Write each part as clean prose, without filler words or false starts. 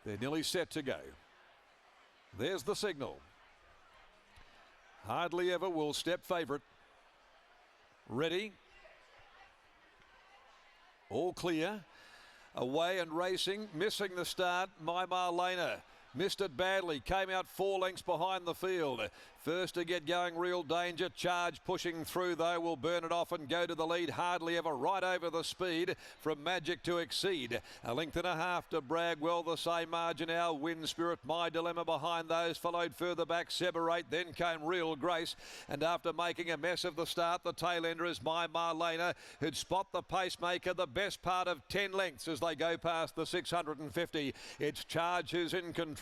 They're nearly set to go. There's the signal. Hardly Ever will step favourite. Ready. All clear. Away and racing. Missing the start. My Marlena. Missed it badly, came out 4 lengths behind the field. First to get going, Real Danger. Charge pushing through though, will burn it off and go to the lead. Hardly Ever right over the speed from Magic to Exceed. A length and a half to Bragwell, the same margin. Our Wind Spirit, My Dilemma behind those. Followed further back Separate, then came Real Grace. And after making a mess of the start, the tail ender is My Marlena, who'd spot the pacemaker the best part of 10 lengths as they go past the 650. It's Charge who's in control.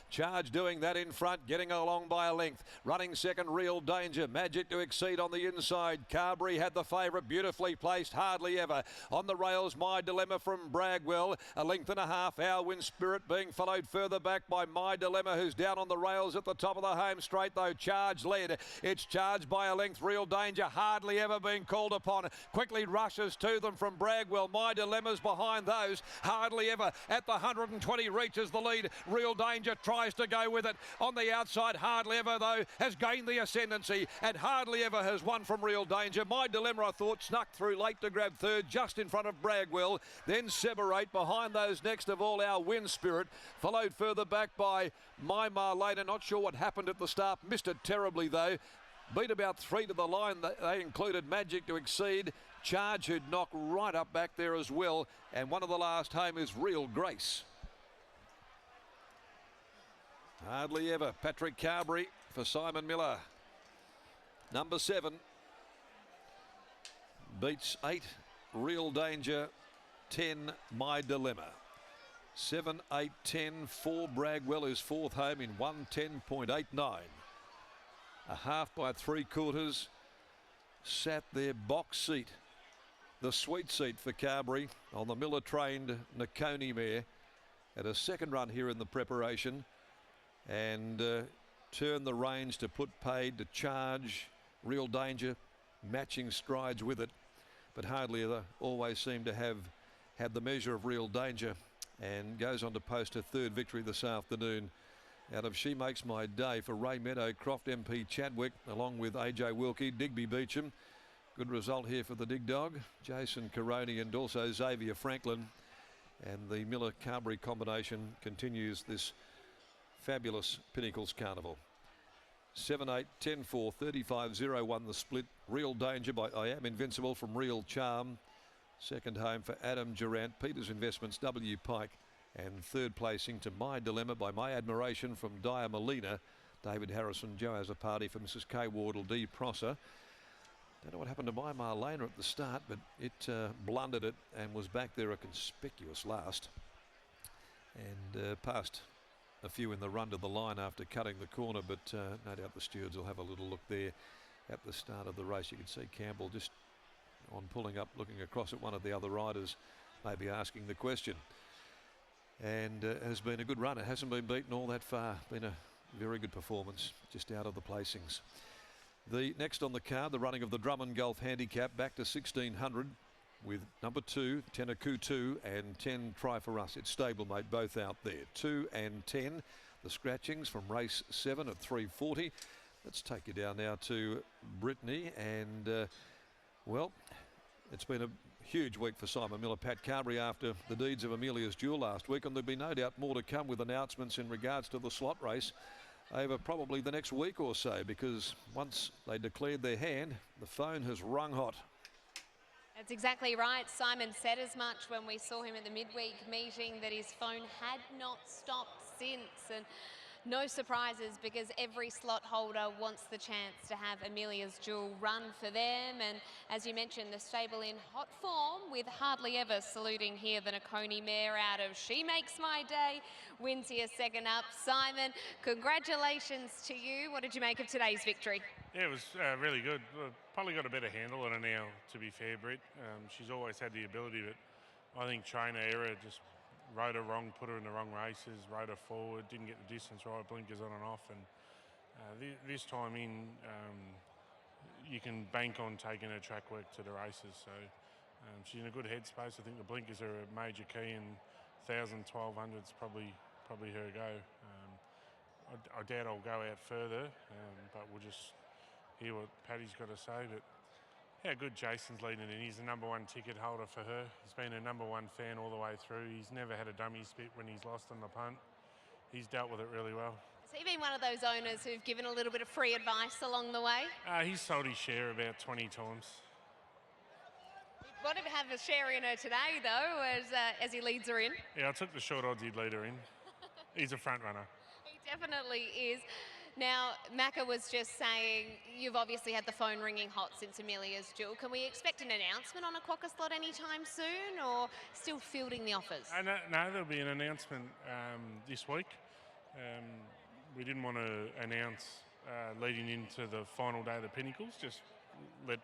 Charge doing that in front, getting along by a length. Running second, Real Danger. Magic to Exceed on the inside. Carberry had the favourite, beautifully placed. Hardly Ever. On the rails, My Dilemma from Bragwell. A length and a half. Our Wind Spirit being followed further back by My Dilemma, who's down on the rails at the top of the home straight, though. Charge led. It's Charged by a length. Real Danger, Hardly Ever being called upon. Quickly rushes to them from Bragwell. My Dilemma's behind those. Hardly Ever at the 120 reaches the lead. Real Danger tries to go with it. On the outside, Hardly Ever, though, has gained the ascendancy, and Hardly Ever has won from Real Danger. My Dilemma, I thought, snuck through late to grab third, just in front of Bragwell. Then Separate behind those. Next of all, Our Wind Spirit, followed further back by My Marlena. Not sure what happened at the start. Missed it terribly, though. Beat about 3 to the line. They included Magic to Exceed. Charge, who'd knock right up back there as well. And one of the last home is Real Grace. Hardly Ever. Patrick Carberry for Simon Miller. Number 7 beats 8. Real Danger. 10. My Dilemma. 7, 8, 10. 4. Bragwell is fourth home in 1:10.89. A half by 3/4. Sat there, box seat. The sweet seat for Carberry on the Miller trained Nakoni mare. At a second run here in the preparation. And turn the reins to put paid to Charge. Real Danger matching strides with it, but Hardly Ever always seemed to have had the measure of Real Danger, and goes on to post her third victory this afternoon out of She Makes My Day for Ray Meadowcroft, MP Chadwick, along with AJ Wilkie, Digby Beecham. Good result here for the Dig Dog, Jason Caroni, and also Xavier Franklin. And the Miller-Carberry combination continues this fabulous Pinnacles Carnival. 7, 8, 10, 4, 35, 0, 1 the split. Real Danger by I Am Invincible from Real Charm. Second home for Adam Durant, Peters Investments, W Pike. And third placing to My Dilemma by My Admiration from Dia Molina. David Harrison, Joe has a party for Mrs K Wardle, D Prosser. Don't know what happened to My Marlena at the start, but it blundered it and was back there a conspicuous last. And passed a few in the run to the line after cutting the corner, but no doubt the stewards will have a little look there at the start of the race. You can see Campbell just on pulling up, looking across at one of the other riders, maybe asking the question. And has been a good run. It hasn't been beaten all that far. Been a very good performance, just out of the placings. The next on the card, the running of the Drummond Golf Handicap back to 1600. With number 2, Tenaku 2 and 10 Try For Us. It's stablemate both out there. 2 and 10. The scratchings from race 7 at 340. Let's take you down now to Brittany. And, well, it's been a huge week for Simon Miller. Pat Carberry after the deeds of Amelia's Jewel last week. And there'll be no doubt more to come with announcements in regards to the slot race over probably the next week or so. Because once they declared their hand, the phone has rung hot. That's exactly right. Simon said as much when we saw him at the midweek meeting that his phone had not stopped since. And no surprises, because every slot holder wants the chance to have Amelia's Jewel run for them. And as you mentioned, the stable in hot form, with Hardly Ever saluting here the Nakoni mare out of She Makes My Day. Wins here second up. Simon, congratulations to you. What did you make of today's victory? Yeah, it was really good. Probably got a better handle on her now, to be fair, Britt. She's always had the ability, but I think trainer error, just rode her wrong, put her in the wrong races, rode her forward, didn't get the distance right, blinkers on and off. And this time in, you can bank on taking her track work to the races. So she's in a good headspace. I think the blinkers are a major key, and 1,000, 1,200 is probably probably her go. I doubt I'll go out further, but we'll just hear what Paddy's got to say. But how good Jason's leading in. He's the #1 ticket holder for her. He's been a #1 fan all the way through. He's never had a dummy spit when he's lost on the punt. He's dealt with it really well. Has he been one of those owners who've given a little bit of free advice along the way? He's sold his share about 20 times. You'd want to have a share in her today, though, as he leads her in. Yeah, I took the short odds he'd lead her in. He's a front runner. He definitely is. Now, Macca was just saying, you've obviously had the phone ringing hot since Amelia's duel. Can we expect an announcement on a quokka slot anytime soon, or still fielding the offers? No, there'll be an announcement this week. We didn't want to announce leading into the final day of the Pinnacles. Just let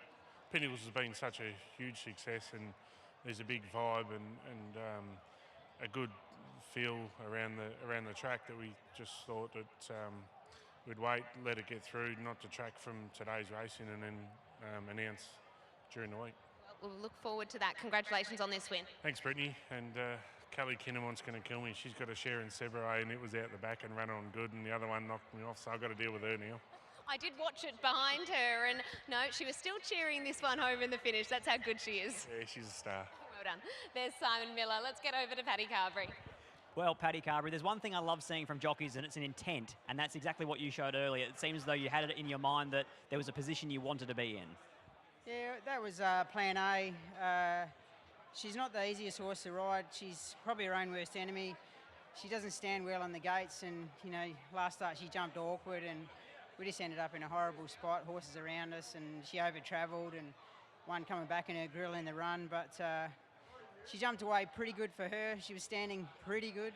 Pinnacles has been such a huge success, and there's a big vibe and a good feel around the track that we just thought that we'd wait, let it get through, not detract from today's racing, and then announce during the week. Well, we'll look forward to that. Congratulations on this win. Thanks, Brittany. And Kelly Kinnamon's going to kill me. She's got a share in Sebre, and it was out the back and ran on good, and the other one knocked me off, so I've got to deal with her now. I did watch it behind her, and no, she was still cheering this one home in the finish. That's how good she is. Yeah, she's a star. Well done. There's Simon Miller. Let's get over to Paddy Carberry. Well, Paddy Carberry, there's one thing I love seeing from jockeys, and it's an intent, and that's exactly what you showed earlier. It seems as though you had it in your mind that there was a position you wanted to be in. Yeah, that was plan A. She's not the easiest horse to ride. She's probably her own worst enemy. She doesn't stand well on the gates, and, you know, last start she jumped awkward, and we just ended up in a horrible spot, horses around us, and she over-travelled, and one coming back in her grill in the run, but she jumped away pretty good for her. She was standing pretty good.